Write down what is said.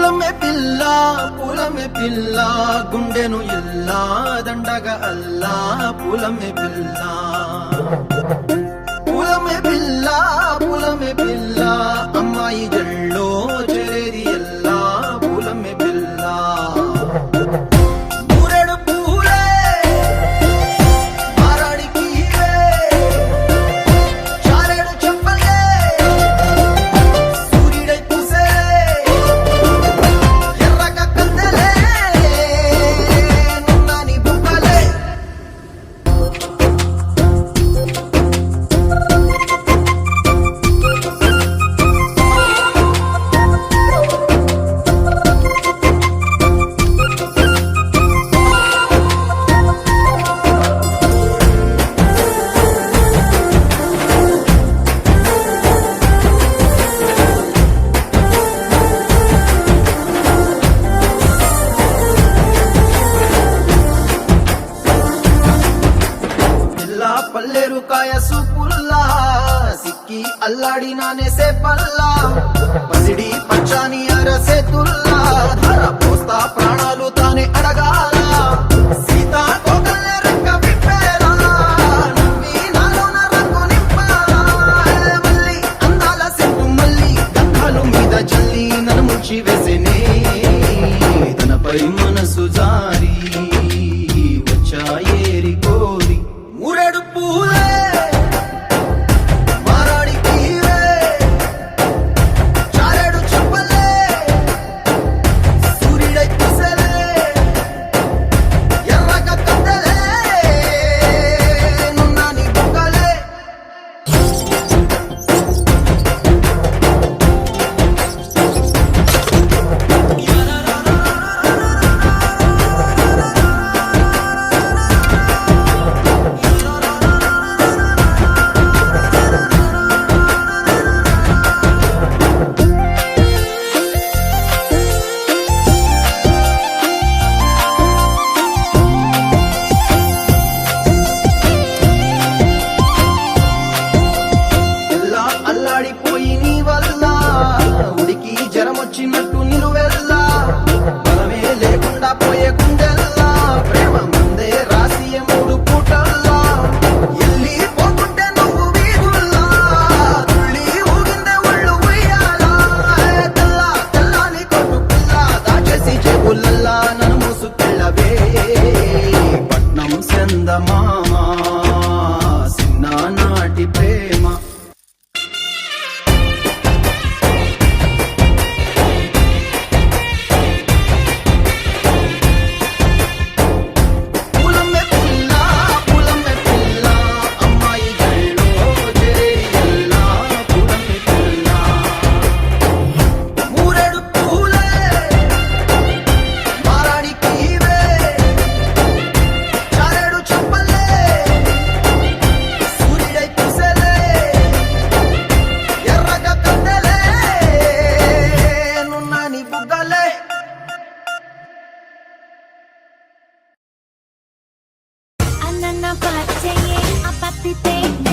పూలమే పిల్ల గుండెను ఇల్లా దండగా అల్లా పూలమే పిల్ల అమ్మాయి జల్లో చేరేది ఎల్లా పూలమే పిల్ల మూరెడు పూలే మారాడికి చారెడు చెప్పలే సూర్యుడై పూసే ఎర్రగా కత్తెలే నున్నాని బుక్కలే పల్లేరు కాయ సూపుల్లా సిక్కి అల్లాడి నానేసే పల్లా పసిడి పచ్చాని అరసే తుల్లా ధర పోస్తా ప్రాణాలు తానే అడగాల సీతా కోకల్లే రెక్క విప్పేలా నవ్వి నాలోన రంగు నింపాలా మళ్ళీ అందాల సెట్టు మళ్ళీ గంధాలు మీద జల్లి నన్ను ముంచి వేసేనే తనపై మనసు జారి వచ్చాయేరి కోరి మూరెడు పూలే మారాడికి చారెడు చెప్పలే సూర్యుడై పూసలే ఎర్రగా కత్తెలే నున్నాని బుక్కలే అల్లాడిపోయి నీ వల్ల ఉడికి జరమొచ్చినట్టు నిలువెల్లా బలమే లేకుండా పోయే గుండెల్లా ప్రేమ ముందే రాసియ మూడు పూటల్లా ఎల్లి పోతుంటే నువ్వు వీధుల్లా తుళ్ళి ఊగిందే ఒళ్ళు ఉయ్యాలా తెల్లని కొట్టు పిల్ల దాచేసి చెవులల్లా నన్ను మూసుకెళ్ళవే పట్నం చందమామా చిన్ననాటి ప్రేమ Apa